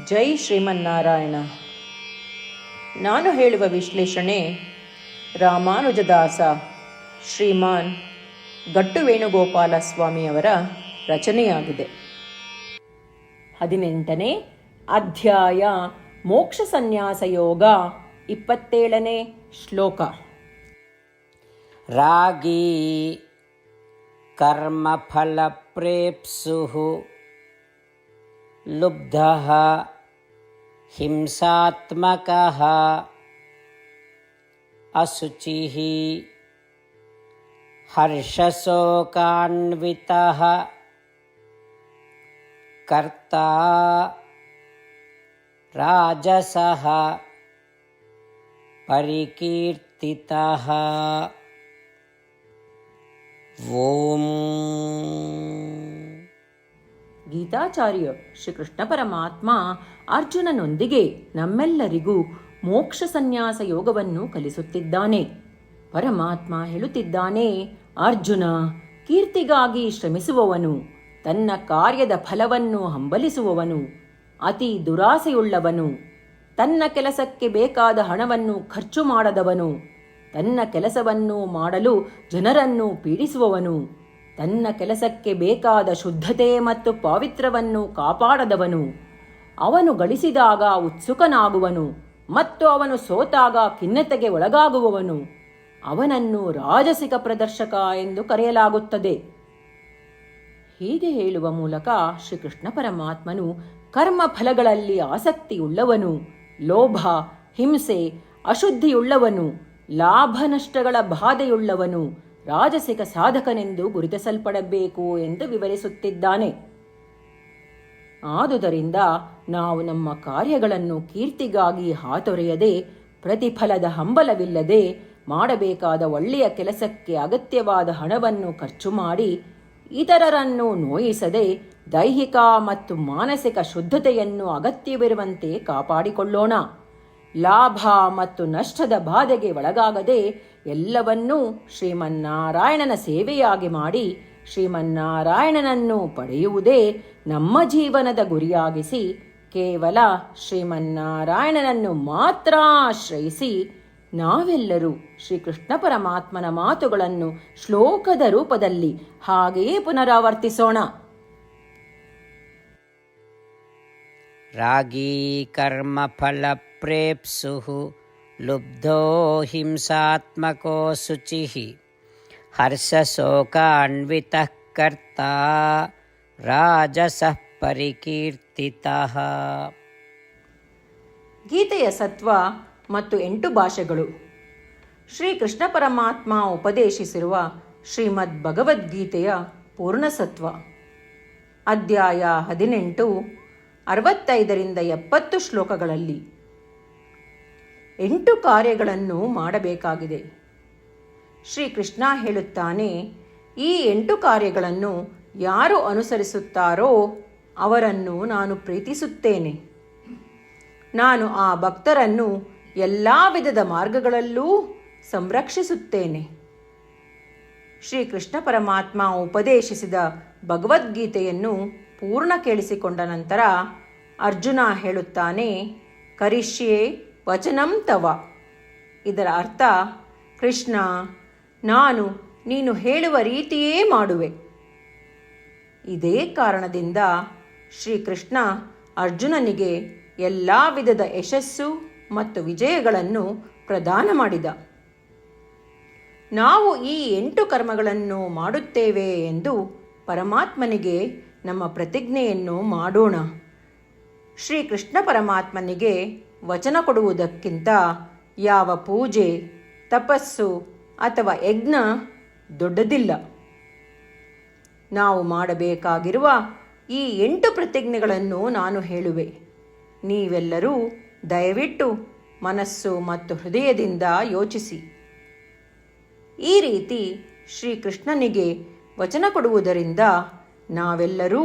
ಜೈ ಶ್ರೀಮನ್ನಾರಾಯಣ. ನಾನು ಹೇಳುವ ವಿಶ್ಲೇಷಣೆ ರಾಮಾನುಜದಾಸ ಶ್ರೀಮಾನ್ ಗಟ್ಟು ವೇಣುಗೋಪಾಲ ಸ್ವಾಮಿಯವರ ರಚನೆಯಾಗಿದೆ. 18ನೇ ಅಧ್ಯಾಯ ಮೋಕ್ಷ ಸನ್ಯಾಸ ಯೋಗ, 27ನೇ ಶ್ಲೋಕ. ರಾಗೀ ಕರ್ಮಫಲ ಪ್ರೇಪ್ಸುಃ ಲುಬ್ಧಃ ಹಿಂಸಾತ್ಮಕಃ ಅಶುಚಿಃ ಹರ್ಷಶೋಕಾನ್ವಿತಃ ಕರ್ತಾ ರಾಜಸಃ ಪರಿಕೀರ್ತಿತಃ. ಓಂ. ಗೀತಾಚಾರ್ಯ ಶ್ರೀಕೃಷ್ಣ ಪರಮಾತ್ಮ ಅರ್ಜುನನೊಂದಿಗೆ ನಮ್ಮೆಲ್ಲರಿಗೂ ಮೋಕ್ಷ ಸನ್ಯಾಸ ಯೋಗವನ್ನು ಕಲಿಸುತ್ತಿದ್ದಾನೆ. ಪರಮಾತ್ಮ ಹೇಳುತ್ತಿದ್ದಾನೆ, ಅರ್ಜುನ, ಕೀರ್ತಿಗಾಗಿ ಶ್ರಮಿಸುವವನು, ತನ್ನ ಕಾರ್ಯದ ಫಲವನ್ನು ಹಂಬಲಿಸುವವನು, ಅತಿ ದುರಾಸೆಯುಳ್ಳವನು, ತನ್ನ ಕೆಲಸಕ್ಕೆ ಬೇಕಾದ ಹಣವನ್ನು ಖರ್ಚು ಮಾಡದವನು, ತನ್ನ ಕೆಲಸವನ್ನು ಮಾಡಲು ಜನರನ್ನು ಪೀಡಿಸುವವನು, ತನ್ನ ಕೆಲಸಕ್ಕೆ ಬೇಕಾದ ಶುದ್ಧತೆ ಮತ್ತು ಪಾವಿತ್ರ್ಯವನ್ನು ಕಾಪಾಡದವನು, ಅವನು ಗಳಿಸಿದಾಗ ಉತ್ಸುಕನಾಗುವನು ಮತ್ತು ಅವನು ಸೋತಾಗ ಖಿನ್ನತೆಗೆ ಒಳಗಾಗುವವನು, ಅವನನ್ನು ರಾಜಸಿಕ ಪ್ರದರ್ಶಕ ಎಂದು ಕರೆಯಲಾಗುತ್ತದೆ. ಹೀಗೆ ಹೇಳುವ ಮೂಲಕ ಶ್ರೀಕೃಷ್ಣ ಪರಮಾತ್ಮನು ಕರ್ಮ ಫಲಗಳಲ್ಲಿ ಆಸಕ್ತಿಯುಳ್ಳವನು, ಲೋಭ, ಹಿಂಸೆ, ಅಶುದ್ಧಿಯುಳ್ಳವನು, ಲಾಭ ನಷ್ಟಗಳ ಬಾಧೆಯುಳ್ಳವನು ರಾಜಸಿಕ ಸಾಧಕನೆಂದು ಗುರುತಿಸಲ್ಪಡಬೇಕು ಎಂದು ವಿವರಿಸುತ್ತಿದ್ದಾನೆ. ಆದುದರಿಂದ ನಾವು ನಮ್ಮ ಕಾರ್ಯಗಳನ್ನು ಕೀರ್ತಿಗಾಗಿ ಹಾತೊರೆಯದೆ, ಪ್ರತಿಫಲದ ಹಂಬಲವಿಲ್ಲದೆ ಮಾಡಬೇಕಾದ ಒಳ್ಳೆಯ ಕೆಲಸಕ್ಕೆ ಅಗತ್ಯವಾದ ಹಣವನ್ನು ಖರ್ಚು ಮಾಡಿ, ಇತರರನ್ನು ನೋಯಿಸದೆ ದೈಹಿಕ ಮತ್ತು ಮಾನಸಿಕ ಶುದ್ಧತೆಯನ್ನು ಅಗತ್ಯವಿರುವಂತೆ ಕಾಪಾಡಿಕೊಳ್ಳೋಣ. ಲಾಭ ಮತ್ತು ನಷ್ಟದ ಬಾಧೆಗೆ ಒಳಗಾಗದೆ ಎಲ್ಲವನ್ನೂ ಶ್ರೀಮನ್ನಾರಾಯಣನ ಸೇವೆಯಾಗಿ ಮಾಡಿ ಶ್ರೀಮನ್ನಾರಾಯಣನನ್ನು ಪಡೆಯುವುದೇ ನಮ್ಮ ಜೀವನದ ಗುರಿಯಾಗಿಸಿ, ಕೇವಲ ಶ್ರೀಮನ್ನಾರಾಯಣನನ್ನು ಮಾತ್ರ ಆಶ್ರಯಿಸಿ ನಾವೆಲ್ಲರೂ ಶ್ರೀಕೃಷ್ಣ ಪರಮಾತ್ಮನ ಮಾತುಗಳನ್ನು ಶ್ಲೋಕದ ರೂಪದಲ್ಲಿ ಹಾಗೆಯೇ ಪುನರಾವರ್ತಿಸೋಣ. ರಾಗೀ ಕರ್ಮಫಲ ಪ್ರೇಪ್ಸುಃ ಲುಬ್ಧೋ ಹಿಂಸಾತ್ಮಕೋ ಶುಚಿಃ ಹರ್ಷಶೋಕಾನ್ವಿತಃ ಕರ್ತಾ ರಾಜಸಃ ಪರಿಕೀರ್ತಿತಃ. ಗೀತೆಯ ಸತ್ವ ಮತ್ತು 8 ಭಾಷೆಗಳು. ಶ್ರೀಕೃಷ್ಣ ಪರಮಾತ್ಮ ಉಪದೇಶಿಸಿರುವ ಶ್ರೀಮದ್ ಭಗವದ್ಗೀತೆಯ ಪೂರ್ಣಸತ್ವ. ಅಧ್ಯಾಯ 18, 65ರಿಂದ 70 ಶ್ಲೋಕಗಳಲ್ಲಿ 8 ಕಾರ್ಯಗಳನ್ನು ಮಾಡಬೇಕಾಗಿದೆ. ಶ್ರೀಕೃಷ್ಣ ಹೇಳುತ್ತಾನೆ, ಈ 8 ಕಾರ್ಯಗಳನ್ನು ಯಾರು ಅನುಸರಿಸುತ್ತಾರೋ ಅವರನ್ನು ನಾನು ಪ್ರೀತಿಸುತ್ತೇನೆ. ನಾನು ಆ ಭಕ್ತರನ್ನು ಎಲ್ಲ ವಿಧದ ಮಾರ್ಗಗಳಲ್ಲೂ ಸಂರಕ್ಷಿಸುತ್ತೇನೆ. ಶ್ರೀಕೃಷ್ಣ ಪರಮಾತ್ಮ ಉಪದೇಶಿಸಿದ ಭಗವದ್ಗೀತೆಯನ್ನು ಪೂರ್ಣ ಕೇಳಿಸಿಕೊಂಡ ನಂತರ ಅರ್ಜುನ ಹೇಳುತ್ತಾನೆ, ಕರಿಷ್ಯೆ ವಚನಂ ತವ. ಇದರ ಅರ್ಥ, ಕೃಷ್ಣ, ನಾನು ನೀನು ಹೇಳುವ ರೀತಿಯೇ ಮಾಡುವೆ. ಇದೇ ಕಾರಣದಿಂದ ಶ್ರೀಕೃಷ್ಣ ಅರ್ಜುನನಿಗೆ ಎಲ್ಲ ವಿಧದ ಯಶಸ್ಸು ಮತ್ತು ವಿಜಯಗಳನ್ನು ಪ್ರದಾನ ಮಾಡಿದ. ನಾವು ಈ 8 ಕರ್ಮಗಳನ್ನು ಮಾಡುತ್ತೇವೆ ಎಂದು ಪರಮಾತ್ಮನಿಗೆ ನಮ್ಮ ಪ್ರತಿಜ್ಞೆಯನ್ನು ಮಾಡೋಣ. ಶ್ರೀಕೃಷ್ಣ ಪರಮಾತ್ಮನಿಗೆ ವಚನ ಕೊಡುವುದಕ್ಕಿಂತ ಯಾವ ಪೂಜೆ, ತಪಸ್ಸು ಅಥವಾ ಯಜ್ಞ ದೊಡ್ಡದಿಲ್ಲ. ನಾವು ಮಾಡಬೇಕಾಗಿರುವ ಈ 8 ಪ್ರತಿಜ್ಞೆಗಳನ್ನು ನಾನು ಹೇಳುವೆ. ನೀವೆಲ್ಲರೂ ದಯವಿಟ್ಟು ಮನಸ್ಸು ಮತ್ತು ಹೃದಯದಿಂದ ಯೋಚಿಸಿ. ಈ ರೀತಿ ಶ್ರೀಕೃಷ್ಣನಿಗೆ ವಚನ ಕೊಡುವುದರಿಂದ ನಾವೆಲ್ಲರೂ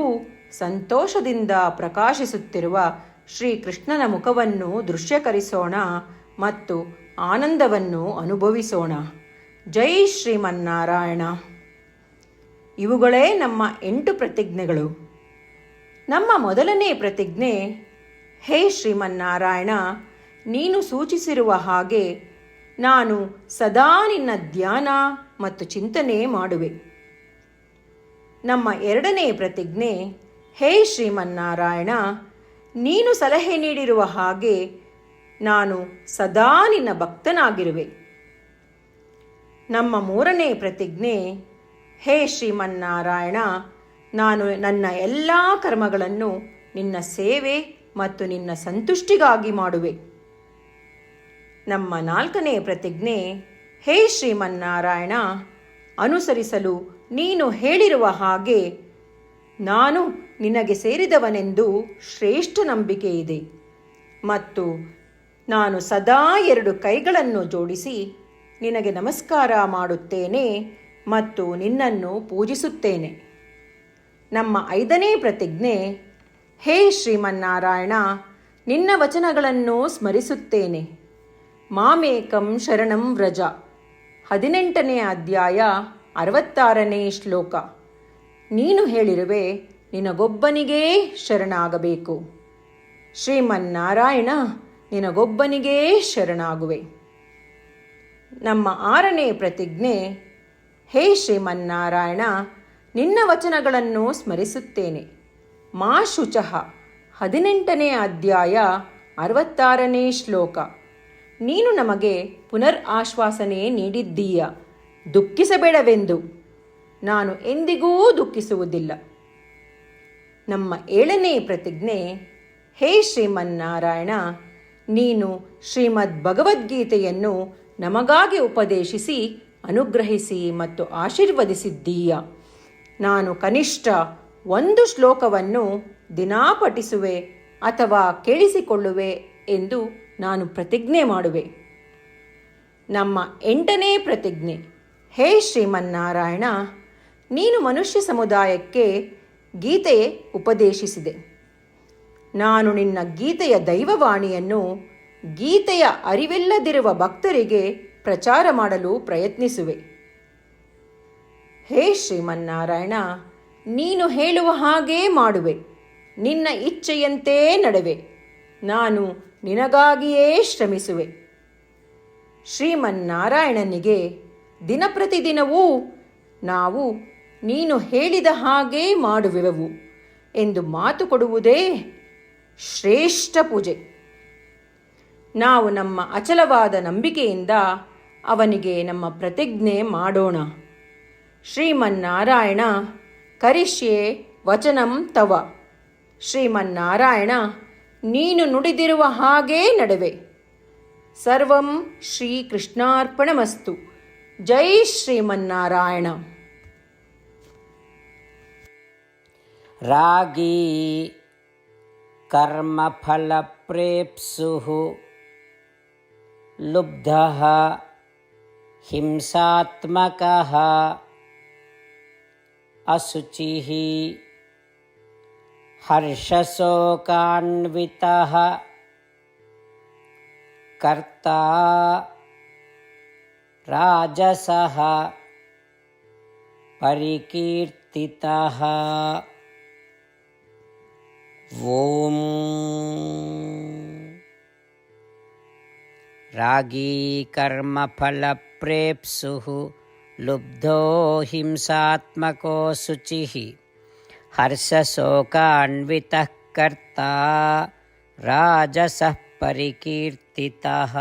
ಸಂತೋಷದಿಂದ ಪ್ರಕಾಶಿಸುತ್ತಿರುವ ಶ್ರೀಕೃಷ್ಣನ ಮುಖವನ್ನು ದೃಶ್ಯಕರಿಸೋಣ ಮತ್ತು ಆನಂದವನ್ನು ಅನುಭವಿಸೋಣ. ಜೈ ಶ್ರೀಮನ್ನಾರಾಯಣ. ಇವುಗಳೇ ನಮ್ಮ 8 ಪ್ರತಿಜ್ಞೆಗಳು. ನಮ್ಮ ಮೊದಲನೇ ಪ್ರತಿಜ್ಞೆ, ಹೇ ಶ್ರೀಮನ್ನಾರಾಯಣ, ನೀನು ಸೂಚಿಸಿರುವ ಹಾಗೆ ನಾನು ಸದಾ ನಿನ್ನ ಧ್ಯಾನ ಮತ್ತು ಚಿಂತನೆ ಮಾಡುವೆ. ನಮ್ಮ ಎರಡನೇ ಪ್ರತಿಜ್ಞೆ, ಹೇ ಶ್ರೀಮನ್ನಾರಾಯಣ, ನೀನು ಸಲಹೆ ನೀಡಿರುವ ಹಾಗೆ ನಾನು ಸದಾ ನಿನ್ನ ಭಕ್ತನಾಗಿರುವೆ. ನಮ್ಮ ಮೂರನೇ ಪ್ರತಿಜ್ಞೆ, ಹೇ ಶ್ರೀಮನ್ನಾರಾಯಣ, ನಾನು ನನ್ನ ಎಲ್ಲ ಕರ್ಮಗಳನ್ನು ನಿನ್ನ ಸೇವೆ ಮತ್ತು ನಿನ್ನ ಸಂತುಷ್ಟಿಗಾಗಿ ಮಾಡುವೆ. ನಮ್ಮ ನಾಲ್ಕನೇ ಪ್ರತಿಜ್ಞೆ, ಹೇ ಶ್ರೀಮನ್ನಾರಾಯಣ, ಅನುಸರಿಸಲು ನೀನು ಹೇಳಿರುವ ಹಾಗೆ ನಾನು ನಿನಗೆ ಸೇರಿದವನೆಂದು ಶ್ರೇಷ್ಠ ನಂಬಿಕೆ ಇದೆ ಮತ್ತು ನಾನು ಸದಾ 2 ಕೈಗಳನ್ನು ಜೋಡಿಸಿ ನಿನಗೆ ನಮಸ್ಕಾರ ಮಾಡುತ್ತೇನೆ ಮತ್ತು ನಿನ್ನನ್ನು ಪೂಜಿಸುತ್ತೇನೆ. ನಮ್ಮ 5ನೇ ಪ್ರತಿಜ್ಞೆ, ಹೇ ಶ್ರೀಮನ್ನಾರಾಯಣ, ನಿನ್ನ ವಚನಗಳನ್ನು ಸ್ಮರಿಸುತ್ತೇನೆ. ಮಾಮೇಕಂ ಶರಣಂ ವ್ರಜ, 18ನೇ ಅಧ್ಯಾಯ 66ನೇ ಶ್ಲೋಕ. ನೀನು ಹೇಳಿರುವೆ, ನಿನಗೊಬ್ಬನಿಗೇ ಶರಣಾಗಬೇಕು. ಶ್ರೀಮನ್ನಾರಾಯಣ, ನಿನಗೊಬ್ಬನಿಗೇ ಶರಣಾಗುವೆ. ನಮ್ಮ 6ನೇ ಪ್ರತಿಜ್ಞೆ, ಹೇ ಶ್ರೀಮನ್ನಾರಾಯಣ, ನಿನ್ನ ವಚನಗಳನ್ನು ಸ್ಮರಿಸುತ್ತೇನೆ. ಮಾ ಶುಚಃ, 18ನೇ ಅಧ್ಯಾಯ 66ನೇ ಶ್ಲೋಕ. ನೀನು ನಮಗೆ ಪುನರ್ ಆಶ್ವಾಸನೆ ನೀಡಿದ್ದೀಯ, ದುಃಖಿಸಬೇಡವೆಂದು. ನಾನು ಎಂದಿಗೂ ದುಃಖಿಸುವುದಿಲ್ಲ. ನಮ್ಮ 7ನೇ ಪ್ರತಿಜ್ಞೆ, ಹೇ ಶ್ರೀಮನ್ನಾರಾಯಣ, ನೀನು ಶ್ರೀಮದ್ ಭಗವದ್ಗೀತೆಯನ್ನು ನಮಗಾಗಿ ಉಪದೇಶಿಸಿ ಅನುಗ್ರಹಿಸಿ ಮತ್ತು ಆಶೀರ್ವದಿಸಿದ್ದೀಯ. ನಾನು ಕನಿಷ್ಠ 1 ಶ್ಲೋಕವನ್ನು ದಿನಾ ಪಠಿಸುವೆ ಅಥವಾ ಕೇಳಿಸಿಕೊಳ್ಳುವೆ ಎಂದು ನಾನು ಪ್ರತಿಜ್ಞೆ ಮಾಡುವೆ. ನಮ್ಮ 8ನೇ ಪ್ರತಿಜ್ಞೆ, ಹೇ ಶ್ರೀಮನ್ನಾರಾಯಣ, ನೀನು ಮನುಷ್ಯ ಸಮುದಾಯಕ್ಕೆ ಗೀತೆ ಉಪದೇಶಿಸಿದೆ. ನಾನು ನಿನ್ನ ಗೀತೆಯ ದೈವವಾಣಿಯನ್ನು ಗೀತೆಯ ಅರಿವಿಲ್ಲದಿರುವ ಭಕ್ತರಿಗೆ ಪ್ರಚಾರ ಮಾಡಲು ಪ್ರಯತ್ನಿಸುವೆ. ಹೇ ಶ್ರೀಮನ್ನಾರಾಯಣ, ನೀನು ಹೇಳುವ ಹಾಗೇ ಮಾಡುವೆ. ನಿನ್ನ ಇಚ್ಛೆಯಂತೆ ನಡೆವೆ. ನಾನು ನಿನಗಾಗಿಯೇ ಶ್ರಮಿಸುವೆ. ಶ್ರೀಮನ್ನಾರಾಯಣನಿಗೆ ದಿನಪ್ರತಿದಿನವೂ ನಾವು ನೀನು ಹೇಳಿದ ಹಾಗೇ ಮಾಡುವೆವು ಎಂದು ಮಾತು ಕೊಡುವುದೇ ಶ್ರೇಷ್ಠ ಪೂಜೆ. ನಾವು ನಮ್ಮ ಅಚಲವಾದ ನಂಬಿಕೆಯಿಂದ ಅವನಿಗೆ ನಮ್ಮ ಪ್ರತಿಜ್ಞೆ ಮಾಡೋಣ. ಶ್ರೀಮನ್ನಾರಾಯಣ, ಕರಿಷ್ಯೆ ವಚನಂ ತವ. ಶ್ರೀಮನ್ನಾರಾಯಣ, ನೀನು ನುಡಿದಿರುವ ಹಾಗೇ ನಡೆವೆ. ಸರ್ವಂ ಶ್ರೀಕೃಷ್ಣಾರ್ಪಣಮಸ್ತು. ಜೈ ಶ್ರೀಮನ್ನಾರಾಯಣ. ರಾಗೀ ಕರ್ಮಫಲಪ್ರೇಪ್ಸುಃ ಲುಬ್ಧಃ ಹಿಂಸಾತ್ಮಕಃ ಅಶುಚಿಃ ಹರ್ಷಶೋಕಾನ್ವಿತಃ ಕರ್ತಾ ರಾಜಸಃ ಪರಿಕೀರ್ತಿತಃ. ಓಂ. ರಾಗೀ ಕರ್ಮಫಲಪ್ರೇಪ್ಸುಃ ಲುಬ್ಧೋ ಹಿಂಸಾತ್ಮಕೋ ಶುಚಿಃ ಹರ್ಷಶೋಕಾನ್ವಿತಃ ಕರ್ತಾ ರಾಜಸಃ ಪರಿಕೀರ್ತಿತಃ.